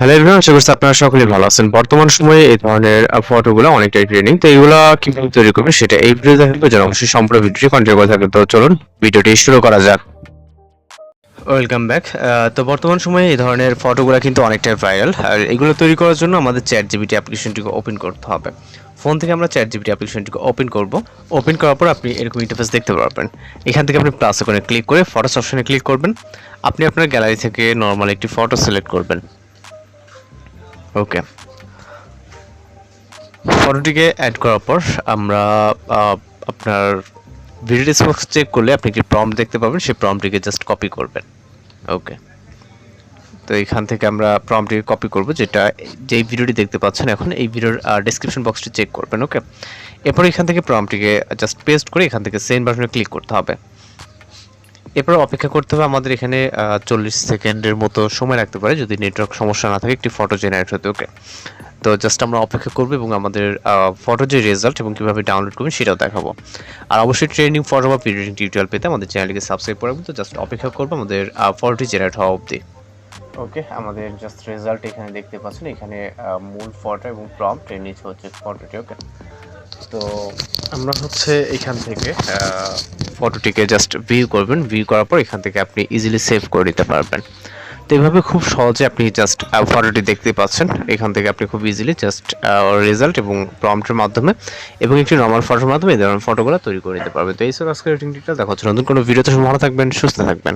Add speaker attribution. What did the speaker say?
Speaker 1: Hello everyone, আশা করছি আপনারা সকলেই ভালো আছেন। বর্তমান সময়ে এই ধরনের ফটোগুলো অনেকটাই ট্রেন্ডিং। তো এগুলা কিভাবে তৈরি করবেন সেটা এই ভিডিওতে দেখাবো। যেন অবশ্যই সম্পূর্ণ ভিডিওটি কন্টিনিউ করে থাকবেন। তো চলুন ভিডিওটি শুরু করা যাক। Welcome back. তো বর্তমান সময়ে এই ধরনের ফটোগুলো কিন্তু অনেকটাই ভাইরাল। আর এগুলো তৈরি করার জন্য আমাদের চ্যাট জিপিটি অ্যাপ্লিকেশনটিকে ওপেন করতে হবে। ফোন থেকে আমরা চ্যাট জিপিটি অ্যাপ্লিকেশনটিকে ওপেন করব। ওপেন করার পর আপনি এরকম ইন্টারফেস দেখতে পারবেন। এখান থেকে আপনি প্লাস আইকনে ক্লিক করে ফটোস অপশনে ক্লিক করবেন। আপনি আপনার গ্যালারি থেকে নর্মাল একটি ফটো সিলেক্ট করবেন। ওকে, ফটোটিকে অ্যাড করার পর আমরা আপনার ভিডিও ডেসক্রিপশন চেক করলে আপনি একটি প্রম্পট দেখতে পাবেন। সেই প্রম্পটটিকে জাস্ট কপি করবেন। ওকে, তো এখান থেকে আমরা প্রম্পটটিকে কপি করব, যেই ভিডিওটি দেখতে পাচ্ছেন এখন এই ভিডিওর ডেসক্রিপশন বক্সটি চেক করবেন। ওকে, এরপর এখান থেকে প্রম্পটটিকে জাস্ট পেস্ট করে এখান থেকে সেন্ড বাটনে ক্লিক করতে হবে। এরপর অপেক্ষা করতে হবে। আমাদের এখানে 40 সেকেন্ডের মতো সময় লাগতে পারে যদি নেটওয়ার্ক সমস্যা না থাকে একটি ফটো জেনারেট হতে। ওকে, তো জাস্ট আমরা অপেক্ষা করবো এবং আমাদের ফটো যে রেজাল্ট এবং কীভাবে ডাউনলোড করবেন সেটাও দেখাবো। আর অবশ্যই ট্রেনিং ফটো বা পিডিএফ টিউটোরিয়াল পেতে আমাদের চ্যানেলকে সাবস্ক্রাইব করে রাখবেন। তো জাস্ট অপেক্ষা করবো আমাদের ফটোটি জেনারেট হওয়া অবধি। ওকে, আমাদের জাস্ট রেজাল্ট এখানে দেখতে পাচ্ছেন। এখানে মূল ফটো এবং প্রম্পট, এর নিচে হচ্ছে ফটোটি। ওকে, তো আমরা হচ্ছে এখান থেকে ফটোটিকে জাস্ট ভিউ করবেন। ভিউ করার পর এখান থেকে আপনি ইজিলি সেভ করে নিতে পারবেন। তো এভাবে খুব সহজে আপনি জাস্ট ফটোটি দেখতে পাচ্ছেন। এখান থেকে আপনি খুব ইজিলি জাস্ট রেজাল্ট এবং প্রম্পটের মাধ্যমে এবং একটি নর্মাল ফটোর মাধ্যমে এই ধরনের ফটোগুলো তৈরি করে নিতে পারবেন। তো এই ছিল আজকের রেটিং ডিটেইল। দেখা হচ্ছে নতুন কোনো ভিডিওতে। ভালো থাকবেন, সুস্থ থাকবেন।